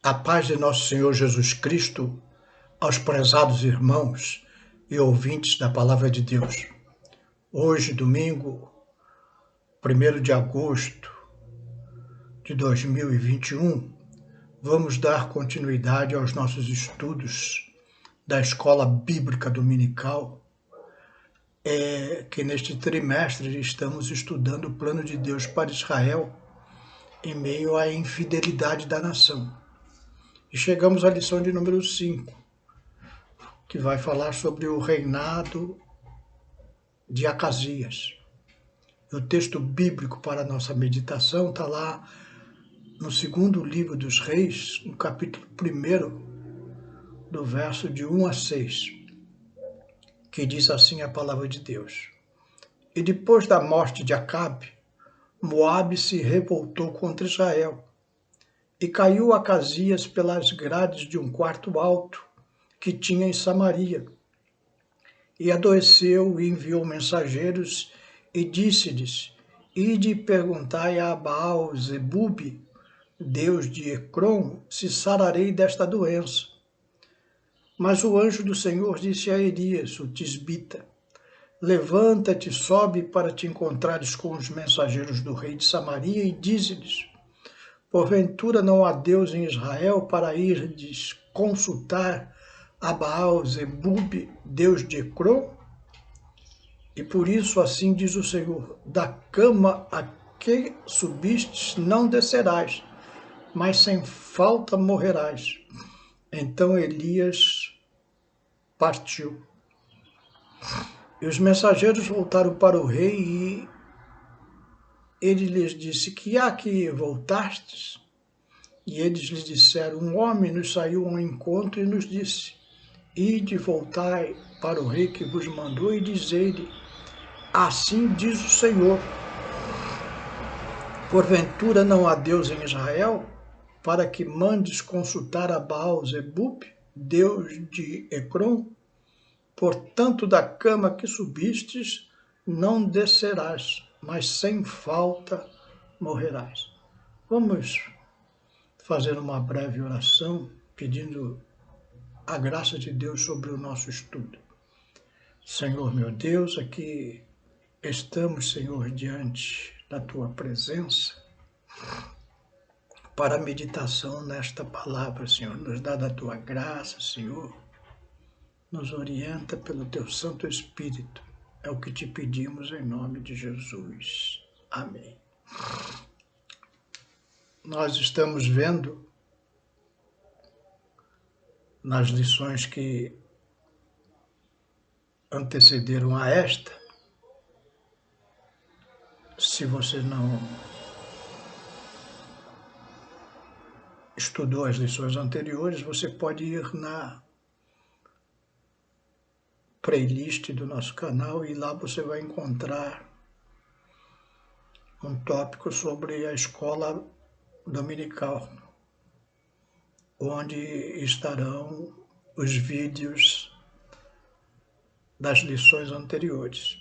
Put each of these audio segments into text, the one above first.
A paz de nosso Senhor Jesus Cristo aos prezados irmãos e ouvintes da Palavra de Deus. Hoje, domingo, 1º de agosto de 2021, vamos dar continuidade aos nossos estudos da Escola Bíblica Dominical, que neste trimestre estamos estudando o plano de Deus para Israel em meio à infidelidade da nação. E chegamos à lição de número 5, que vai falar sobre o reinado de Acasias. O texto bíblico para a nossa meditação está lá no segundo livro dos Reis, no capítulo 1, do verso de 1 a 6, que diz assim a palavra de Deus. E depois da morte de Acabe, Moabe se revoltou contra Israel, e caiu Acasias pelas grades de um quarto alto que tinha em Samaria. E adoeceu e enviou mensageiros e disse-lhes: Ide perguntai a Baal-zebube, Deus de Ecrom, se sararei desta doença. Mas o anjo do Senhor disse a Elias, o tisbita: Levanta-te, sobe para te encontrares com os mensageiros do rei de Samaria e dize-lhes: Porventura não há Deus em Israel para irdes consultar a Baal-zebube, Deus de Ecrom? E por isso assim diz o Senhor: da cama a que subistes não descerás, mas sem falta morrerás. Então Elias partiu. E os mensageiros voltaram para o rei e ele lhes disse: Que há que voltastes? E eles lhes disseram: Um homem nos saiu ao encontro e nos disse: Ide, voltai para o rei que vos mandou e dizei-lhe: Assim diz o Senhor: Porventura não há Deus em Israel, para que mandes consultar a Baal-zebub, Deus de Ecrom? Portanto, da cama que subistes, não descerás, mas sem falta morrerás. Vamos fazer uma breve oração, pedindo a graça de Deus sobre o nosso estudo. Senhor meu Deus, aqui estamos, Senhor, diante da Tua presença, para a meditação nesta palavra, Senhor. Nos dá da Tua graça, Senhor. Nos orienta pelo Teu Santo Espírito. É o que te pedimos em nome de Jesus. Amém. Nós estamos vendo nas lições que antecederam a esta, se você não estudou as lições anteriores, você pode ir na playlist do nosso canal e lá você vai encontrar um tópico sobre a escola dominical, onde estarão os vídeos das lições anteriores.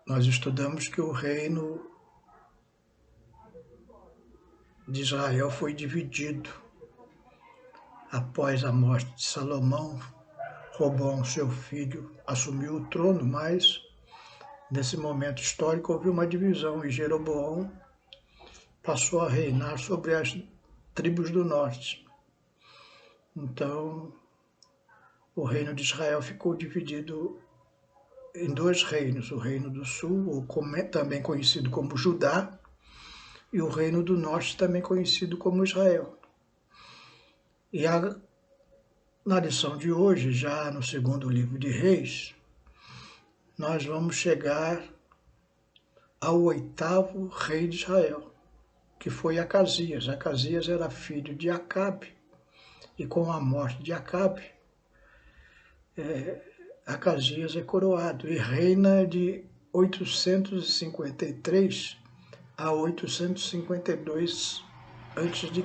Nós estudamos que o reino de Israel foi dividido após a morte de Salomão. Roboão, seu filho, assumiu o trono, mas nesse momento histórico houve uma divisão e Jeroboão passou a reinar sobre as tribos do norte. Então, o reino de Israel ficou dividido em dois reinos, o reino do sul, também conhecido como Judá, e o reino do norte, também conhecido como Israel. E na lição de hoje, já no segundo livro de Reis, nós vamos chegar ao 8º rei de Israel, que foi Acasias. Acasias era filho de Acabe, e com a morte de Acabe, Acasias é coroado e reina de 853 a 852 a.C.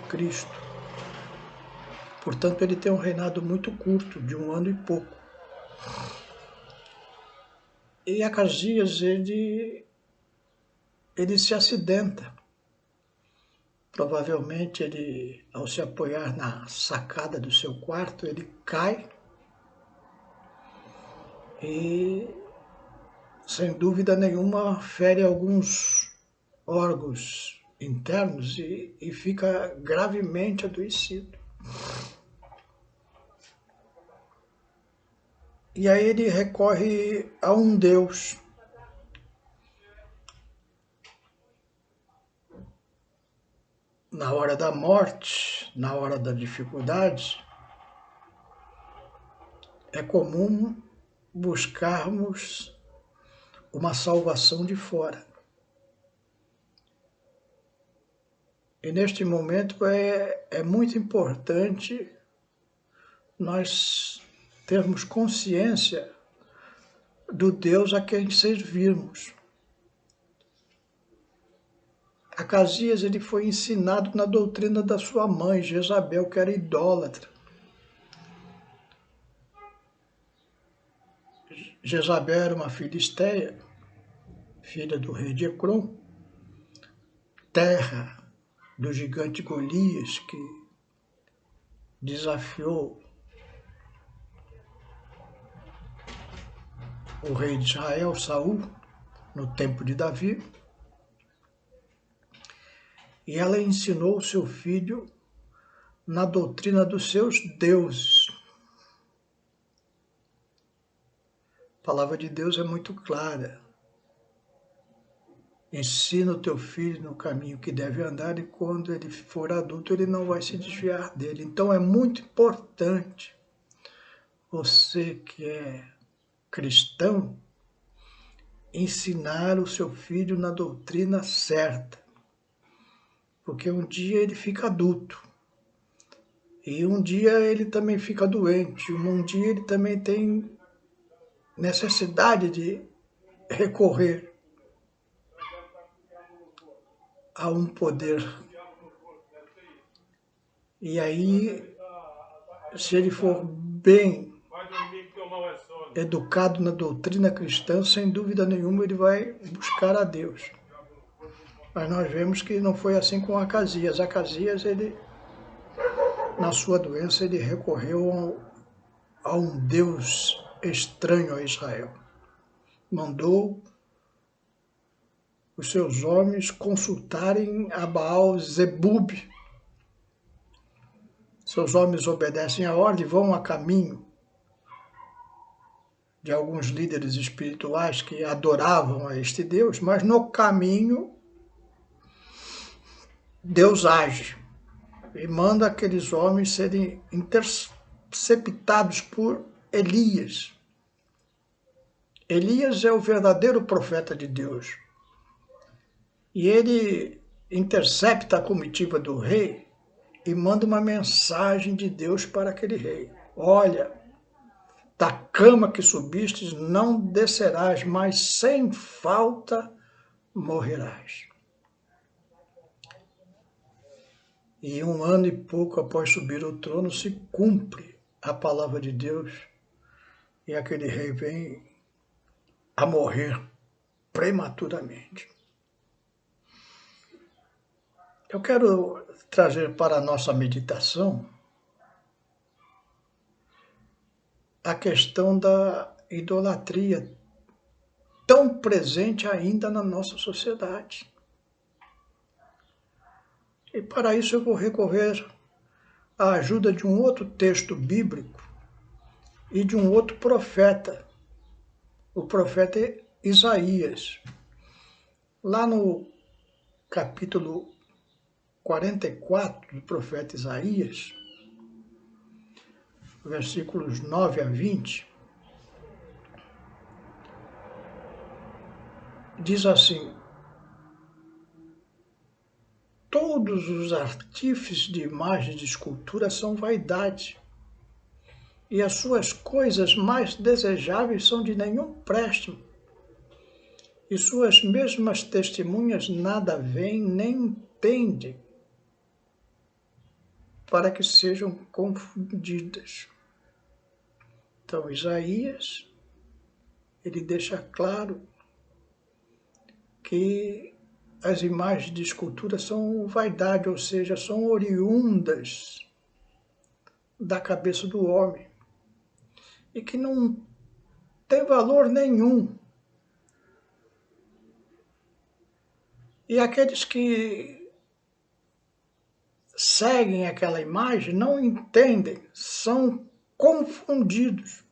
Portanto, ele tem um reinado muito curto, de 1 ano e pouco. E Acasias, ele se acidenta, Provavelmente ele, ao se apoiar na sacada do seu quarto, ele cai e, sem dúvida nenhuma, fere alguns órgãos internos e fica gravemente adoecido. E aí ele recorre a um Deus. Na hora da morte, na hora da dificuldade, é comum buscarmos uma salvação de fora. E neste momento é muito importante nós termos consciência do Deus a quem servirmos. Acasias ele foi ensinado na doutrina da sua mãe, Jezabel, que era idólatra. Jezabel era uma filisteia, filha do rei de Ecrom, terra do gigante Golias, que desafiou o rei de Israel, Saul, no tempo de Davi. E ela ensinou o seu filho na doutrina dos seus deuses. A palavra de Deus é muito clara. Ensina o teu filho no caminho que deve andar e quando ele for adulto ele não vai se desviar dele. Então é muito importante você que é cristão ensinar o seu filho na doutrina certa. Porque um dia ele fica adulto. E um dia ele também fica doente. Um dia ele também tem necessidade de recorrer a um poder. E aí, se ele for bem educado na doutrina cristã, sem dúvida nenhuma ele vai buscar a Deus. Mas nós vemos que não foi assim com Acasias. Acasias, ele, na sua doença, ele recorreu a um Deus estranho a Israel. Mandou os seus homens consultarem a Baal-zebub. Seus homens obedecem a ordem e vão a caminho de alguns líderes espirituais que adoravam a este Deus, mas no caminho Deus age e manda aqueles homens serem interceptados por Elias. Elias é o verdadeiro profeta de Deus. E ele intercepta a comitiva do rei e manda uma mensagem de Deus para aquele rei. Olha, da cama que subistes não descerás, mas sem falta morrerás. E 1 ano e pouco após subir ao trono se cumpre a palavra de Deus e aquele rei vem a morrer prematuramente. Eu quero trazer para a nossa meditação a questão da idolatria, tão presente ainda na nossa sociedade. E para isso eu vou recorrer à ajuda de um outro texto bíblico e de um outro profeta, o profeta Isaías. Lá no capítulo 44 do profeta Isaías, versículos 9 a 20, diz assim: todos os artífices de imagens de escultura são vaidade, e as suas coisas mais desejáveis são de nenhum préstimo, e suas mesmas testemunhas nada veem nem entendem, para que sejam confundidas. Então, Isaías, ele deixa claro que as imagens de escultura são vaidade, ou seja, são oriundas da cabeça do homem e que não tem valor nenhum. E aqueles que seguem aquela imagem não entendem, são confundidos.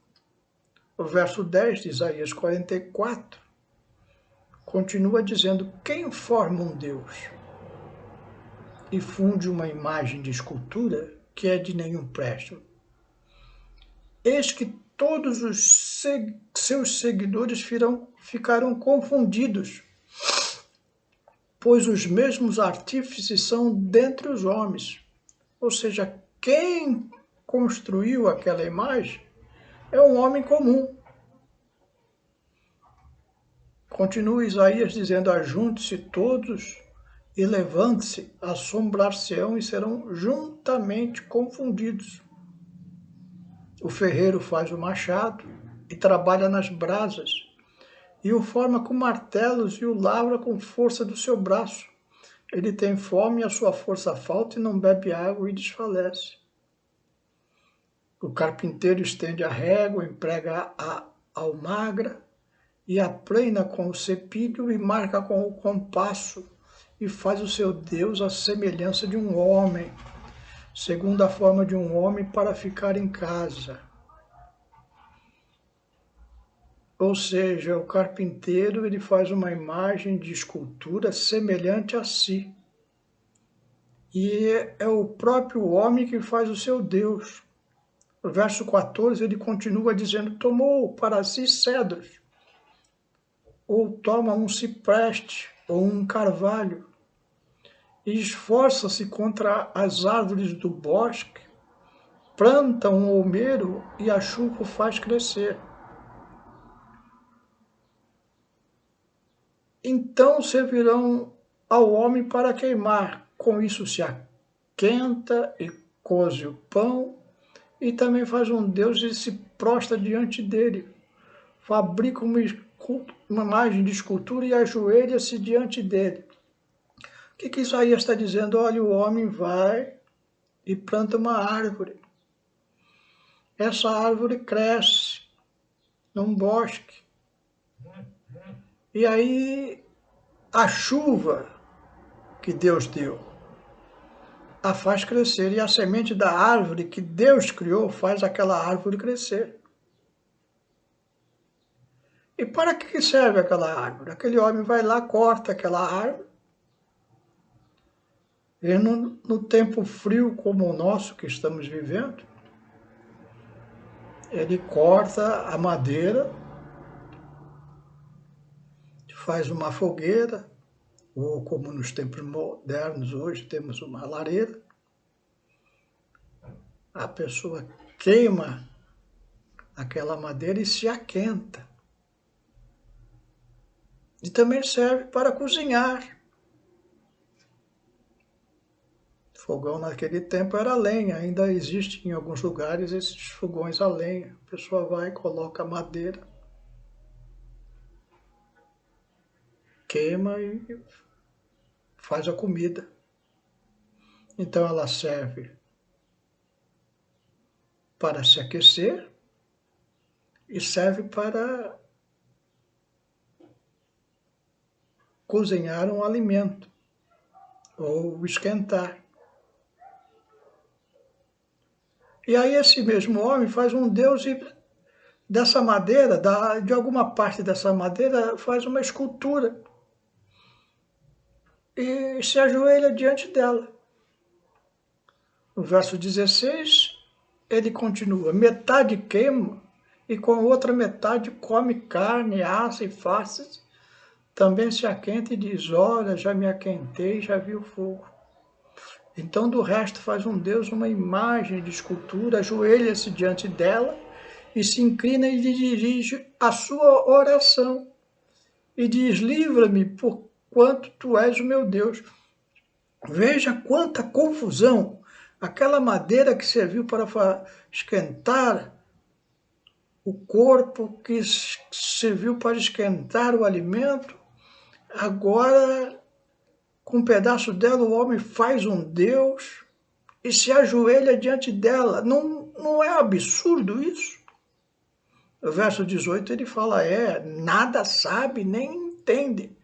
O verso 10 de Isaías 44 continua dizendo: quem forma um Deus e funde uma imagem de escultura que é de nenhum presto? Eis que todos os seus seguidores ficaram confundidos, pois os mesmos artífices são dentre os homens. Ou seja, quem construiu aquela imagem é um homem comum. Continua Isaías dizendo: ajunte-se todos e levante-se, assombrar-se-ão e serão juntamente confundidos. O ferreiro faz o machado e trabalha nas brasas, e o forma com martelos e o lavra com força do seu braço. Ele tem fome e a sua força falta e não bebe água e desfalece. O carpinteiro estende a régua, emprega a almagra e aplena com o cepilho e marca com o compasso e faz o seu Deus à semelhança de um homem, segundo a forma de um homem para ficar em casa. Ou seja, o carpinteiro ele faz uma imagem de escultura semelhante a si. E é o próprio homem que faz o seu Deus. No verso 14 ele continua dizendo: tomou para si cedros, ou toma um cipreste, ou um carvalho, e esforça-se contra as árvores do bosque, planta um olmeiro e a chuva o faz crescer. Então servirão ao homem para queimar, com isso se aquenta e coze o pão, e também faz um Deus e se prostra diante dele, fabrica uma imagem de escultura e ajoelha-se diante dele. O que Isaías está dizendo? Olha, o homem vai e planta uma árvore. Essa árvore cresce num bosque. E aí a chuva que Deus deu a faz crescer. E a semente da árvore que Deus criou faz aquela árvore crescer. E para que serve aquela árvore? Aquele homem vai lá, corta aquela árvore. E no tempo frio como o nosso que estamos vivendo, ele corta a madeira, faz uma fogueira, ou como nos tempos modernos hoje temos uma lareira. A pessoa queima aquela madeira e se aquenta. E também serve para cozinhar. Fogão naquele tempo era lenha, ainda existe em alguns lugares esses fogões a lenha. A pessoa vai, coloca a madeira, queima e faz a comida. Então ela serve para se aquecer e serve para cozinhar um alimento ou esquentar. E aí esse mesmo homem faz um Deus e dessa madeira, de alguma parte dessa madeira, faz uma escultura e se ajoelha diante dela. No verso 16, ele continua: metade queima e com outra metade come carne, assa e faces, também se aquenta e diz: olha, já me aquentei, já vi o fogo. Então do resto faz um Deus uma imagem de escultura, ajoelha-se diante dela e se inclina e lhe dirige a sua oração e diz: livra-me, porquanto tu és o meu Deus. Veja quanta confusão! Aquela madeira que serviu para esquentar o corpo, que serviu para esquentar o alimento, agora Com um pedaço dela, o homem faz um Deus e se ajoelha diante dela. Não é absurdo isso? No verso 18 ele fala, nada sabe nem entende,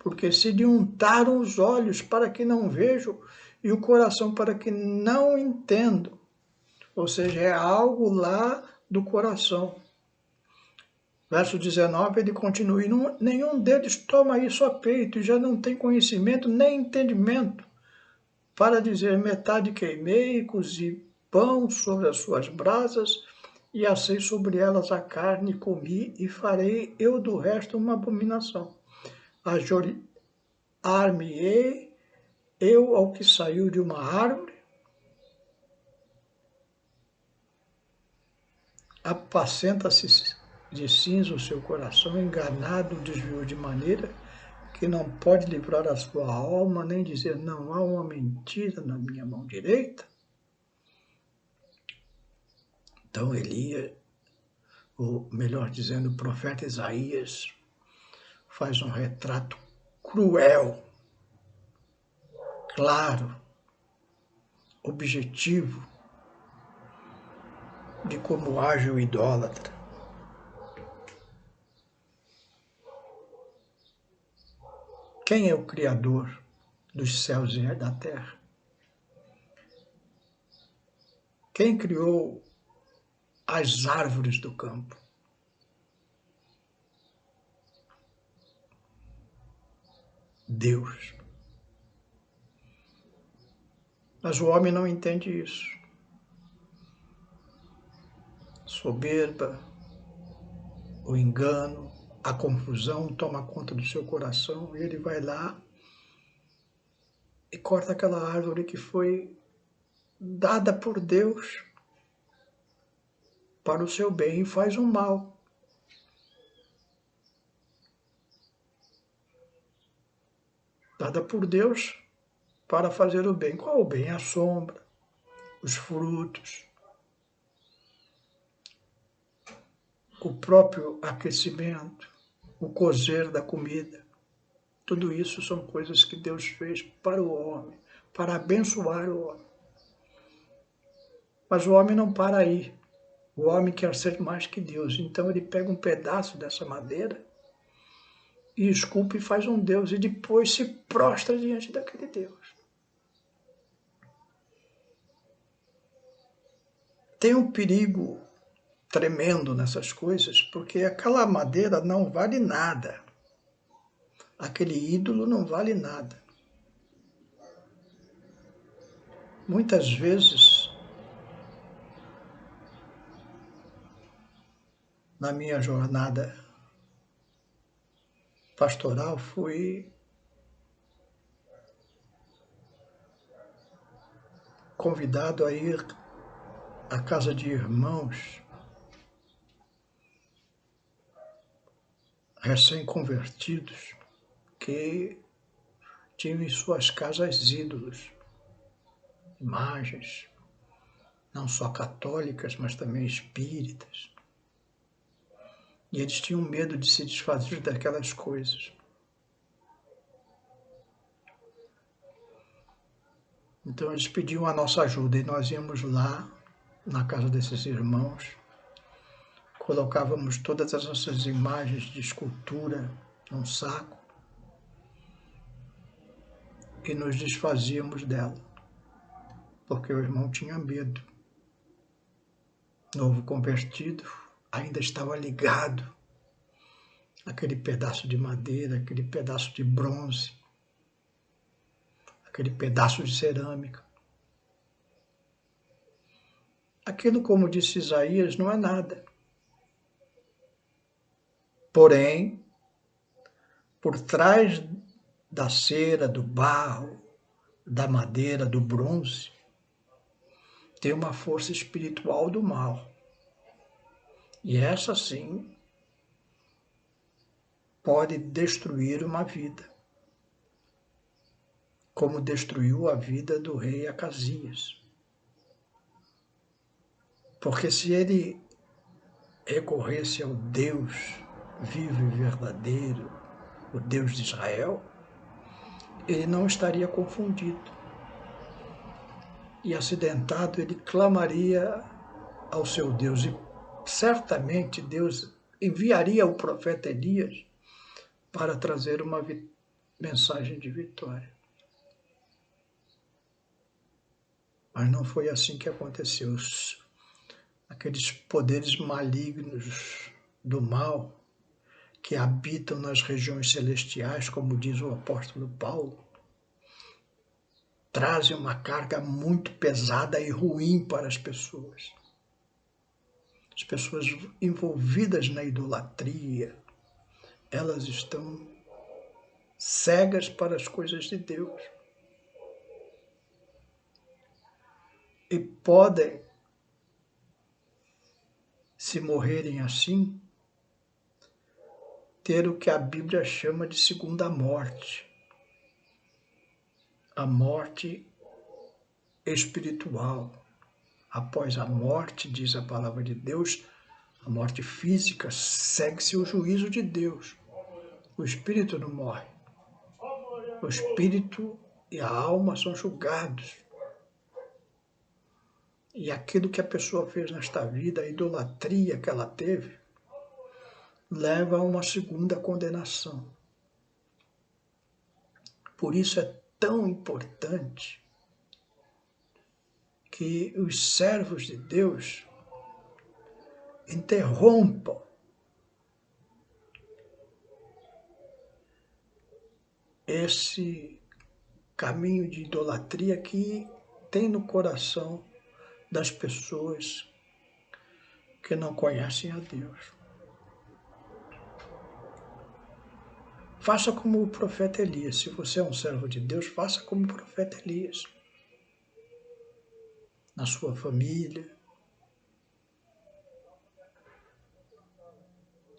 porque se lhe untaram os olhos para que não vejam e o coração para que não entendam. Ou seja, é algo lá do coração. Verso 19, ele continua, nenhum deles toma isso a peito e já não tem conhecimento nem entendimento, para dizer, metade queimei e cozi pão sobre as suas brasas, e assei sobre elas a carne, comi, e farei eu do resto uma abominação. Ar-me-ei eu ao que saiu de uma árvore, apacenta-se de cinza o seu coração, enganado desviou de maneira que não pode livrar a sua alma, nem dizer, não há uma mentira na minha mão direita. Então Elias, ou melhor dizendo, o profeta Isaías, faz um retrato cruel, claro, objetivo, de como age o idólatra. Quem é o Criador dos céus e da terra? Quem criou as árvores do campo? Deus. Mas o homem não entende isso. Soberba, o engano, a confusão toma conta do seu coração e ele vai lá e corta aquela árvore que foi dada por Deus para o seu bem e faz um mal. Dada por Deus para fazer o bem. Qual o bem? A sombra, os frutos, o próprio aquecimento, o cozer da comida. Tudo isso são coisas que Deus fez para o homem, para abençoar o homem. Mas o homem não para aí. O homem quer ser mais que Deus. Então ele pega um pedaço dessa madeira e esculpe e faz um Deus. E depois se prostra diante daquele Deus. Tem um perigo tremendo nessas coisas, porque aquela madeira não vale nada. Aquele ídolo não vale nada. Muitas vezes, na minha jornada pastoral, fui convidado a ir à casa de irmãos recém-convertidos que tinham em suas casas ídolos, imagens, não só católicas, mas também espíritas. E eles tinham medo de se desfazer daquelas coisas. Então eles pediam a nossa ajuda e nós íamos lá, na casa desses irmãos, colocávamos todas as nossas imagens de escultura num saco e nos desfazíamos dela, porque o irmão tinha medo. Novo convertido, ainda estava ligado àquele pedaço de madeira, aquele pedaço de bronze, aquele pedaço de cerâmica. Aquilo, como disse Isaías, não é nada. Porém, por trás da cera, do barro, da madeira, do bronze, tem uma força espiritual do mal. E essa, sim, pode destruir uma vida, como destruiu a vida do rei Acasias. Porque se ele recorresse ao Deus vivo e verdadeiro, o Deus de Israel, ele não estaria confundido. E acidentado, ele clamaria ao seu Deus. E certamente Deus enviaria o profeta Elias para trazer uma mensagem de vitória. Mas não foi assim que aconteceu. Aqueles poderes malignos do mal que habitam nas regiões celestiais, como diz o apóstolo Paulo, trazem uma carga muito pesada e ruim para as pessoas. As pessoas envolvidas na idolatria, elas estão cegas para as coisas de Deus. E podem, se morrerem assim, ter o que a Bíblia chama de segunda morte. A morte espiritual. Após a morte, diz a palavra de Deus, a morte física, segue-se o juízo de Deus. O espírito não morre. O espírito e a alma são julgados. E aquilo que a pessoa fez nesta vida, a idolatria que ela teve, leva a uma segunda condenação. Por isso é tão importante que os servos de Deus interrompam esse caminho de idolatria que tem no coração das pessoas que não conhecem a Deus. Faça como o profeta Elias. Se você é um servo de Deus, faça como o profeta Elias. Na sua família,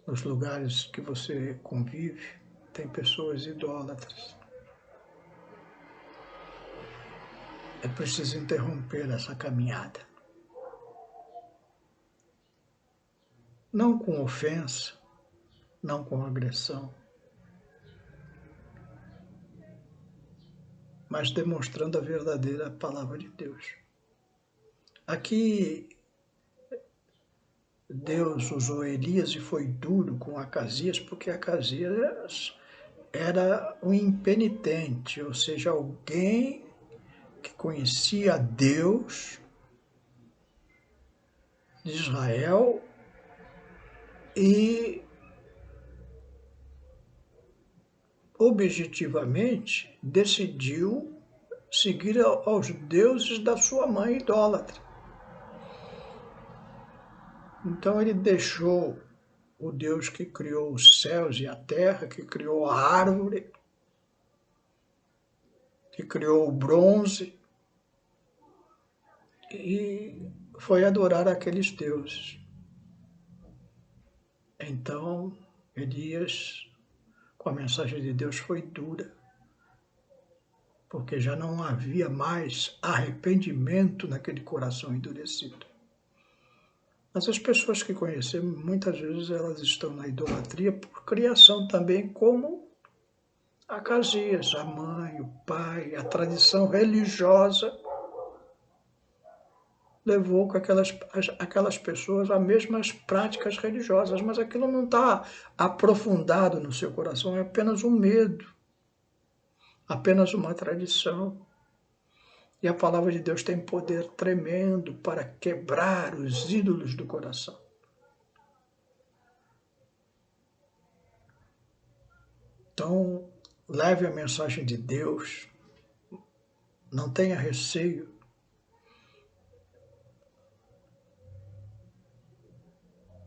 nos lugares que você convive, tem pessoas idólatras. É preciso interromper essa caminhada. Não com ofensa, não com agressão, mas demonstrando a verdadeira palavra de Deus. Aqui, Deus usou Elias e foi duro com Acasias, porque Acasias era um impenitente, ou seja, alguém que conhecia Deus de Israel e objetivamente decidiu seguir aos deuses da sua mãe idólatra. Então ele deixou o Deus que criou os céus e a terra, que criou a árvore, que criou o bronze, e foi adorar aqueles deuses. Então, Elias, com a mensagem de Deus, foi dura, porque já não havia mais arrependimento naquele coração endurecido. Mas as pessoas que conhecemos, muitas vezes elas estão na idolatria por criação também, como Acasias, a mãe, o pai, a tradição religiosa levou com aquelas pessoas a mesmas práticas religiosas, mas aquilo não está aprofundado no seu coração, é apenas um medo, apenas uma tradição. E a palavra de Deus tem poder tremendo para quebrar os ídolos do coração. Então, leve a mensagem de Deus, não tenha receio.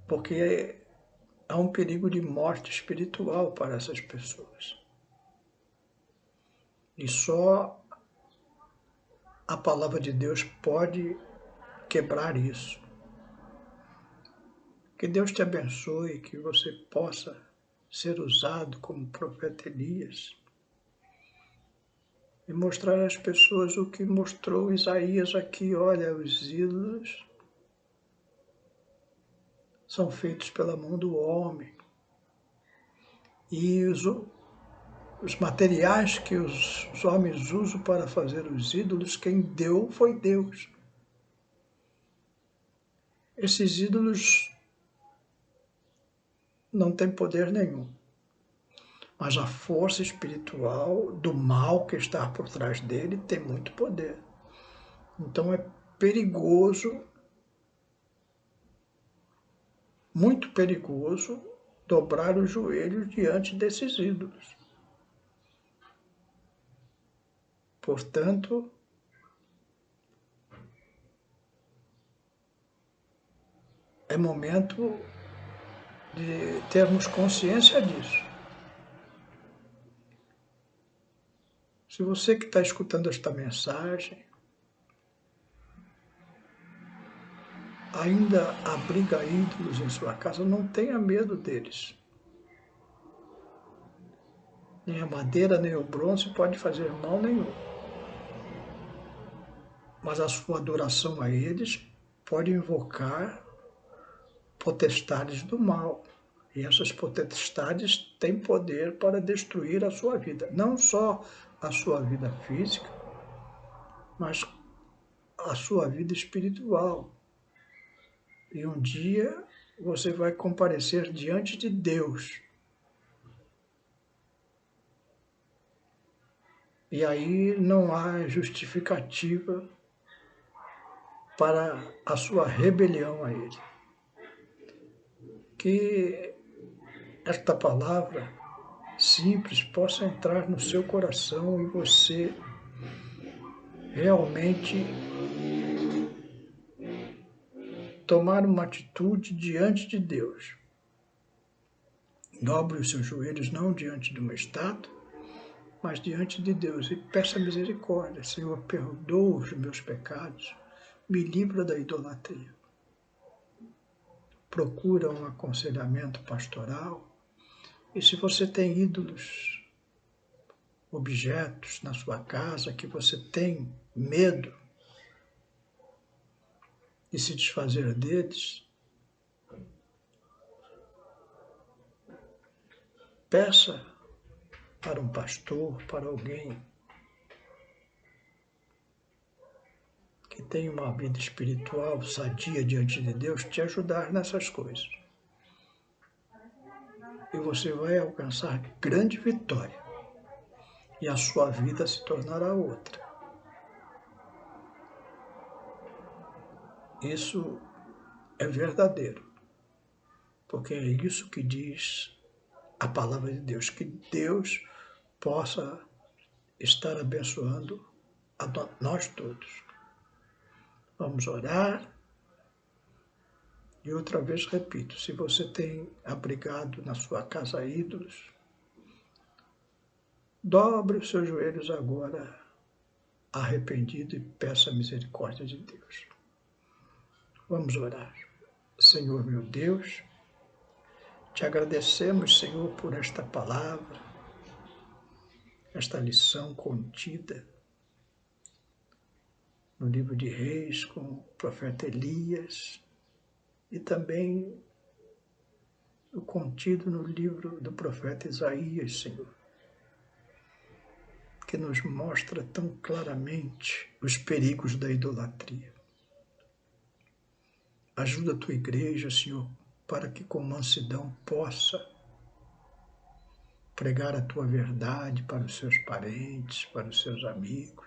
Porque há um perigo de morte espiritual para essas pessoas. E só a palavra de Deus pode quebrar isso. Que Deus te abençoe, que você possa ser usado como profeta Elias e mostrar às pessoas o que mostrou Isaías aqui. Olha, os ídolos são feitos pela mão do homem e os os materiais que os homens usam para fazer os ídolos, quem deu foi Deus. Esses ídolos não têm poder nenhum, mas a força espiritual do mal que está por trás dele tem muito poder. Então é perigoso, muito perigoso, dobrar os joelhos diante desses ídolos. Portanto, é momento de termos consciência disso. Se você que está escutando esta mensagem ainda abriga ídolos em sua casa, não tenha medo deles. Nem a madeira, nem o bronze pode fazer mal nenhum. Mas a sua adoração a eles pode invocar potestades do mal. E essas potestades têm poder para destruir a sua vida. Não só a sua vida física, mas a sua vida espiritual. E um dia você vai comparecer diante de Deus. E aí não há justificativa para a sua rebelião a Ele. Que esta palavra simples possa entrar no seu coração e você realmente tomar uma atitude diante de Deus. Dobre os seus joelhos não diante de uma estátua, mas diante de Deus e peça misericórdia. Senhor, perdoa os meus pecados, me livra da idolatria. Procura um aconselhamento pastoral e se você tem ídolos, objetos na sua casa que você tem medo de se desfazer deles, peça para um pastor, para alguém que tem uma vida espiritual sadia diante de Deus, te ajudar nessas coisas. E você vai alcançar grande vitória. E a sua vida se tornará outra. Isso é verdadeiro. Porque é isso que diz a palavra de Deus. Que Deus possa estar abençoando a nós todos. Vamos orar. E outra vez repito, se você tem abrigado na sua casa ídolos, dobre os seus joelhos agora, arrependido, e peça a misericórdia de Deus. Vamos orar. Senhor meu Deus, te agradecemos, Senhor, por esta palavra, esta lição contida no livro de Reis com o profeta Elias e também o contido no livro do profeta Isaías, Senhor, que nos mostra tão claramente os perigos da idolatria. Ajuda a tua igreja, Senhor, para que com mansidão possa pregar a tua verdade para os seus parentes, para os seus amigos,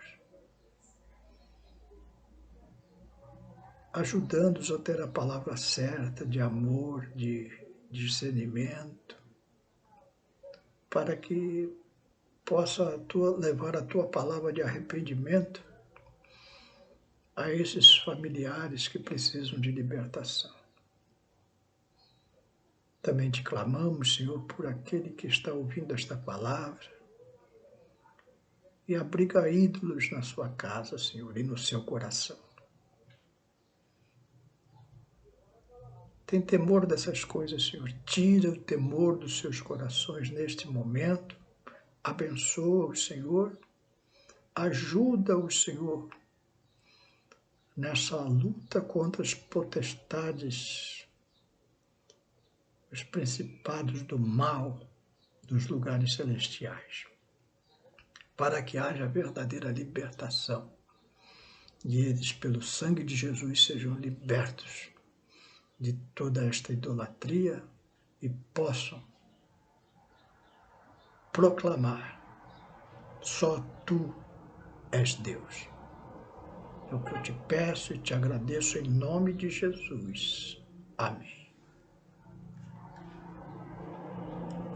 ajudando-os a ter a palavra certa de amor, de discernimento, para que possa levar a tua palavra de arrependimento a esses familiares que precisam de libertação. Também te clamamos, Senhor, por aquele que está ouvindo esta palavra e abriga ídolos na sua casa, Senhor, e no seu coração. Tem temor dessas coisas, Senhor. Tira o temor dos seus corações neste momento. Abençoa-os, Senhor. Ajuda-os, Senhor, nessa luta contra as potestades, os principados do mal dos lugares celestiais. para que haja verdadeira libertação e eles, pelo sangue de Jesus, sejam libertos de toda esta idolatria e possam proclamar: só Tu és Deus. É o que eu te peço e te agradeço em nome de Jesus. Amém.